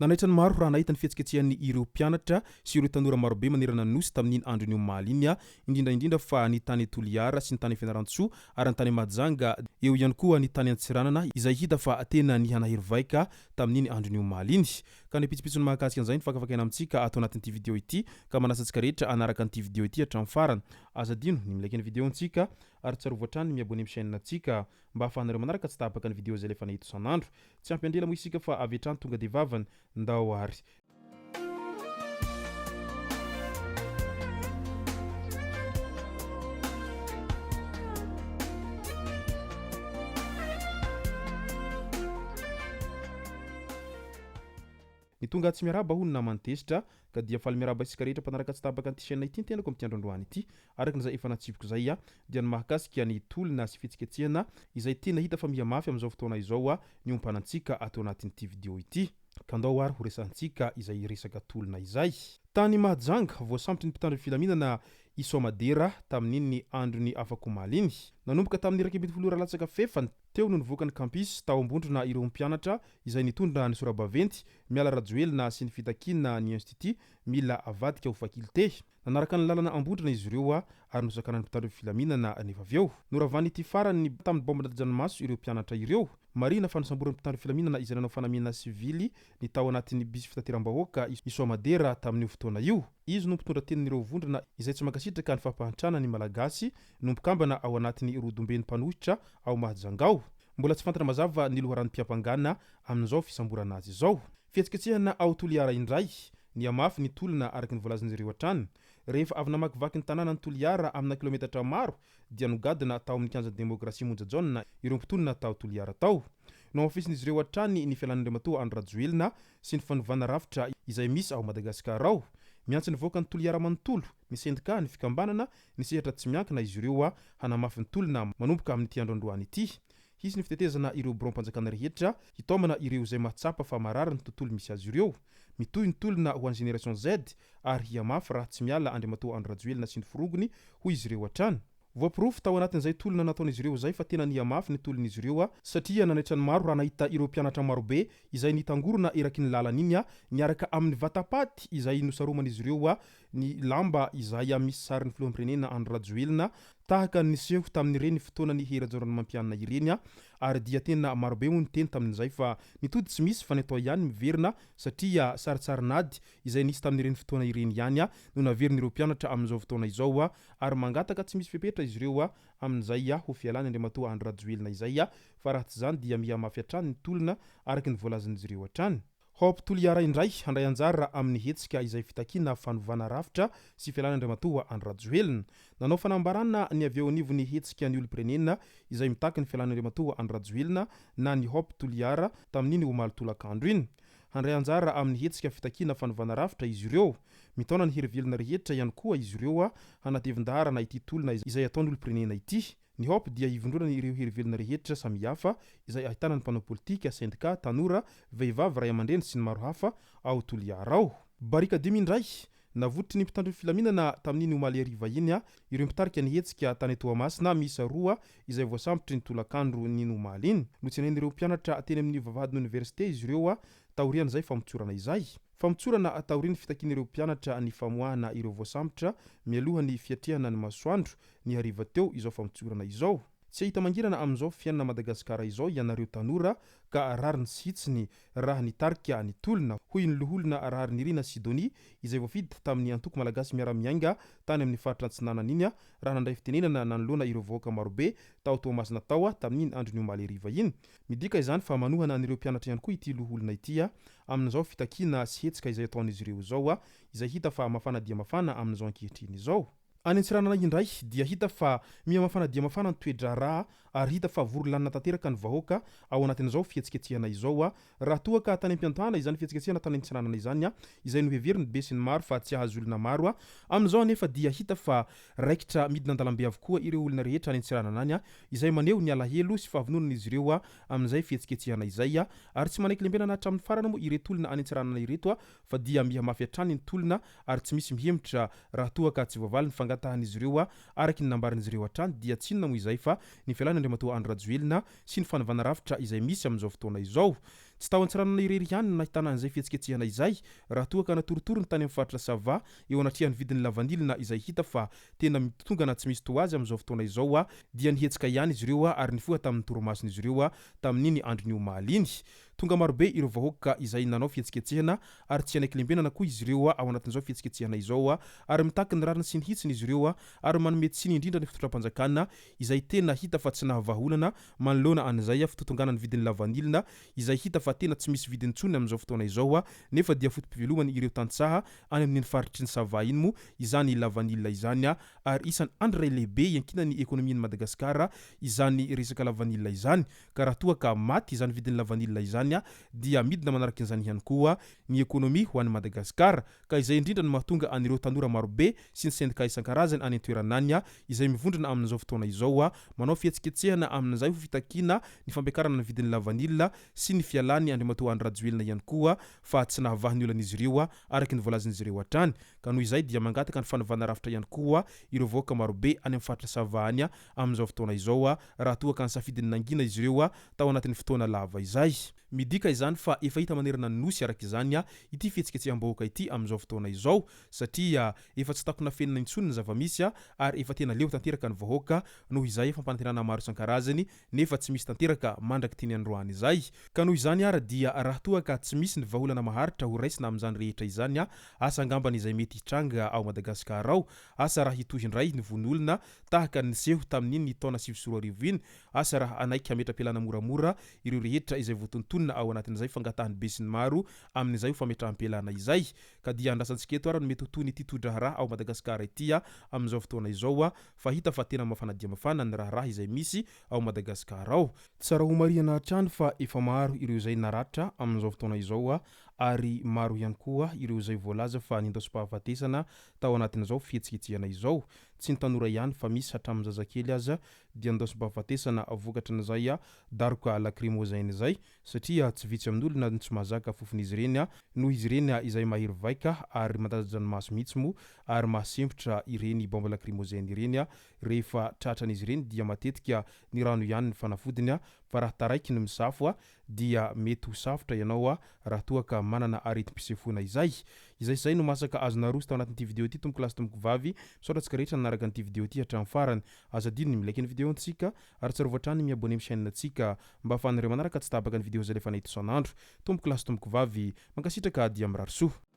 Nanaitra ny maro raha nahita ny fihetsiketsehany ireo mpianatra sy ireo tanora maro be manerana nosy tamin'iny andron'io omaly iny indrindra fa ny tany Toliara sy ny tany Fianarantsoa ary ny tany Majanga eo ihany koa ny tany Antsiranana izay hita fa tena nihanahery vaika tamin'iny andron'io omaly iny. Ka ny pitsopitsony mahakasika an'izay ny fakafakaina amintsika atao anatin'ity vidéo ity ka manasa antsika rehetra anaraka an'ity vidéo ity hatramin'ny farany. Aza dino ny milaiky ny vidéo antsika ary tsarovy hatrany miaboneo amin'ny chaîne antsika mba ahafahanareo manaraka tsy tapaka ny vidéo zay lefa nahito isan'andro. Tsy ampy andrela moa isika fa avy hatrany tonga de vavany ndao ary. Ny tonga tsy miaraba hono namany tesitra ka dia faly miaraba isika rehetra mpanaraka tsy tapaka an'ity chaîne ity tenako amin'ity androandroany ity araka n'izay efa natsiviko zay dia ny mahakasika ny tolona sy fihetsiketsehana izay tena hita fa mihamafy amin'izao fotoana izao ny ompanantsika atao anatin'ity vidéo ity. Ka andao ary ho resantsika izay resaka tolona izay. Tany Mahajanga voasambotra ny mpitandro filaminana Isomadera tamin'iny androny afaka omaly iny. Nanomboka tamin'ny 12 latsaka fefany teo no nivoaka ny campus tao ambondrona ireo mpianatra izay nitondra ny sorabaventy miala rajoelina sy ny fitakina ny institut mila avadika ho faculté. Nanaraka ny lalana ambondrona izy ireo ary nosakana ny mpitandro filaminana nefa avy eo. Noravany ity farany tamin'ny bomban-dranomaso ireo mpianatra ireo. Marina fanasamboran'ny mpitandro filaminana izay nanao fanamiana sivily ny tao anatin'ny bisy fitateram-bahoaka Isomadera tamin'io fotoana io. Izy no mpitondra tenin'ireo vondrona izay tsy mankasitraka ny fampahantrana ny malagasy no mpikambana ao anatin'ny rodomben'ny mpanohitra ao Mahajanga. Mbola tsy fantatra mazava ny loharan'ny mpiam-pangana amin'izao fisamborana azy izao. Fihetsiketsehana ao Toliara indray ny amafy ny tolona araky ny volazan'izy ireo hatrany. Rehefa avy namakivaky ny tanàna ny Toliara amina kilometatra maro dia nogadina tao amin'ny kianjan'ny demokrasia monjajaona ireo mpitonona tao Toliara tao. No afisin'izy ireo hatrany ny fialan'Andriamatoa Andry Rajoelina sy ny fanovana rafitra izay misy ao Madagasikara ao. Miantso ny voaka ny Toliara manontolo, ny sendika, ny fikambanana, ny sehatra tsy miankina izy ireo hanamafy ny tolona manomboka amin'ny androandroany ity. Hisy ny fitetezana ireo bureau-mpanjakana rehetra hitomana ireo izay mahatsapa fa marary ny tontolo misy azy ireo. Mitohy ny tolona ho an'ny génération Z ary hiamafy raha tsy miala Andriamatoa Andry Rajoelina sy ny forogony hoy izy ireo hatrany. Voaporofo tao anatin'izay tolona nataon'izy ireo zay fa tena nihamafy ny tolon'izy ireo satria nanaitra ny maro raha nahita ireo mpianatra marobe izay nitangorona eraky ny lalana iny niaraka amin'ny vatapaty izay nosaroman'izy ireo ny lamba izay misy sarin'ny filoham-pirenena Andry Rajoelina tahaka niseho tamin'ny reny fotoana ny herajaorany mampianana ireny ary dia tena marobe moa ny teny tamin'izay fa nitody tsy misy fa ny atao ihany miverina satria saritsarinady izay nisy tamin'ny reny fotoana ireny ihany no naverin'ireo mpianatra amin'izao fotoana izao ary mangataka tsy misy fepetra izy ireo amin'izay ho fialany Andriamatoa Andry Rajoelina izay fa raha tsy zany dia mihamafy hatrany ny tolona araky ny voalazan'izy ireo hatrany. Hop Toliara indray handray anjara amin'ny Nihetsika izay fitakina fanovana rafitra sy fialana Andriamatoa Andry Rajoelina. Nanao fanambarana ny avy eo anivony Nihetsika ny olo-pirenena izay mitaky ny fialana Andriamatoa Andry Rajoelina na ny Hop Toliara tamin'iny omaly tolakandro iny. Handray anjara amin'ny Nihetsika fitakina fanovana rafitra izy ireo. Mitona ny herivelona rehetra ihany koa izy ireo hanatevin-daharana ity tolona izay ataon'ny olo-pirenena ity. Ny Hop dia hivondrona ireo herivelona rehetra samihafa izay ahitana ny mpanao politika, sendika, tanora, vehivavy, ray aman-dreny sy ny maro hafa ao Toliara ao. Barika dimy indray navotry ny mpitandro filaminana tamin'iny omaly ariva iny ireo mpitarika Nihetsika tany Toamasina miisa roa izay voasambotry ny tolakandro ny omaly iny. Notsenain'ireo mpianatra teny amin'ny vavahadin'ny université izy ireo taorian'izay famotsorana izay. Famotsorana taorian'ny fitakin'ireo mpianatra ny famoahana ireo voasambotra mialohan'ny fiatrehana ny masoandro ny hariva teo izao famotsorana izao. Tsy ahita mangirana amin'izao fiainana Madagasikara izao ianareo tanora ka rariny sy hitsiny raha nitarika ny tolona hoy ny loholona rary nirina Sidonie izay voafidy tamin'ny antoko malagasy miara-miainga tany amin'ny faritra Antsinanana iny raha nandray fitenenana nanoloana ireo vahoaka marobe tao Toamasina tao tamin'iny andron'ny omaly ariva iny. Midika izany fa manohana an'ireo mpianatra ihany koa ity loholona ity amin'izao fitakina sy hetsika izay ataon'izy ireo zao izay hita fa mafana dia mafana amin'izao ankehitriny izao. Any Antsiranana indray dia hita fa mihamafana dia mafana ny toedra raha ary hita fa vorolanina tanteraka ny vahoaka ao anatin'izao fihetsiketsehana izao raha toa ka tany am-piantana izany fihetsiketsehana tany Antsiranana izany izay noheveriny be sy ny maro fa tsy ahazo olona maro amin'izao nefa dia hita fa raikitra midina an-dalambe avokoa ireo olona rehetra any Antsiranana any izay maneho ny alahelo sy fahavononana izy ireo amin'izay fihetsiketsehana izay ary tsy manaiky lembenana hatramin'ny farany moa ireto olona any Antsiranana ireto fa dia mihamafy hatrany ny tolona ary tsy misy mihemitra raha toa ka tsy voavaly ny tahan'izy ireo araky ny nambarin'izy ireo hatrany dia tsinona moa izay fa ny fialana Andriamatoa Andry Rajoelina sy ny fanovana rafitra izay misy amin'izao fotoana izao. tsy tahoantsirana irery ihany no nahitana an'izay fihetsiketsehana izay raha toa ka natorotoro ny tany amin'ny faritra sava eo anatrihan'ny vidin'ny lavanilina izay hita fa tena mitonga na tsy misy toazy amin'izao fotoana izao dia nihetsika ihany izy ireo ary nifoha tamin'ny toromasony izy ireo tamin'iny andron'io maliny tonga marobe ireo vahoaka izay nanao fihetsiketsehana ary tsy anaiky lembenana koa izy ireo ao anatin'izao fihetsiketsehana izao ary mitaky ny rariny sy ny hitsiny izy ireo ary manome tsiny indrindra ny fitotram-panjakana izay tena hita fa tsy nahavaholana manoloana an'izay fitotonganany vidin'ny lavanilina izay hita fa tena tsy misy vidiny tsony amin'izao fotoana izao nefa dia fotom-pivelomany ireo tantsaha any amin'ny faritry ny sava iny mo izany lavanilina izany ary isany andray lehibe iankinany ekonomian'ny Madagasikara izany resaka lavanilina izany ka raha toa ka maty izany vidin'ny lavanilina izany dia midina manaraka an'izany ihany koa ny ekonomi ho an'ny Madagasikara ka izay indrindra no mahatonga anireo tanora marobe sy ny sendika isan-karazany any an-toeranany izay mivondrona amin'izao fotoana izao manao fihetsiketsehana amin'izay ho fitakina ny fampiakarana ny vidin'ny lavanilina sy ny fialany andriamatoa andry Rajoelina ihany koa fa tsy nahavahan'ny olan'izy ireo araky ny voalazan'izy ireo hatrany ka noho izay dia mangataka ny fanavana rafitra ihany koa ireo vahoaka marobe any amin'ny faritra sava any amin'izao fotoana izao raha toa ka nisafidiny nangina izy ireo tao anatin'ny fotoana lava izay midika izany fa efa hita manerana ny nosy araka izany ity fihetsiketseham-bahoaka ity amin'izao fotoana izao satria efa tsy takona fenina intsony ny zavamisy ary efa tena leo tanteraka ny vahoaka noho izay efa mpanantenana maro isan-karazany nefa tsy misy tanteraka mandraky teny androany izay ka noho izany ary dia raha toa ka tsy misy ny vaholana maharitra ho raisina amin'izany rehetra izany asa angambany izay mety hitranga ao Madagasikara ao asa raha hitohy indray ny von'olona tahaka ny niseho tamin'iny taona 2024 iny asa raha anaiky hametra-pialana moramora ireo rehetra izay voatontonona ao anatin'izay fangatahany be sy ny maro amin'izay ho fametrahampialana izay ka dia andrasantsika eto ary no mety ho toy ny ity todraharaha ao Madagasikara ity amin'izao fotoana izao fa hita fa tena mafana dia mafana ny raharaha izay misy ao Madagasikara ao tsara ho marihana hatrany fa efa maro ireo izay naratra amin'izao fotoana izao ary maro ihany koa ireo izay voalaza fa nindaosim-pahafatesana tao anatin'izao fihetsiketsehana izao tsy ny tanora ihany fa misy hatramin'ny zazakely aza dia nindaosim-pahafatesana vokatra n'izay daroka lacrymogène izay satria tsy vitsy amin'olona ny tsy mahazaka fofon'izy ireny noho izy ireny izay mahery vaika ary mandajan-maso mihitsy mo ary mahasempotra ireny bombe lacrymogène ireny rehefa tratran'izy ireny dia matetika ny rano ihany ny fanafodiny fa raha taraiky ny misafo dia mety ho safotra ianao raha toa ka manana aretim-pisefoana izay no masaka azona roso tao anatin'ity video ity tomboko lasy tomboko vavy misaotratsika rehetra nanaraka an'ity video ity hatramin'ny farany azadino ny milaiky ny video antsika ary tsarovatrany miabone amin'ny chaîne antsika mba ahafahanareo manaraka tsy tabaka ny video zay lefa nahito isan'andro tomboko lasy tomboko vavy mankasitraka dia mirary soa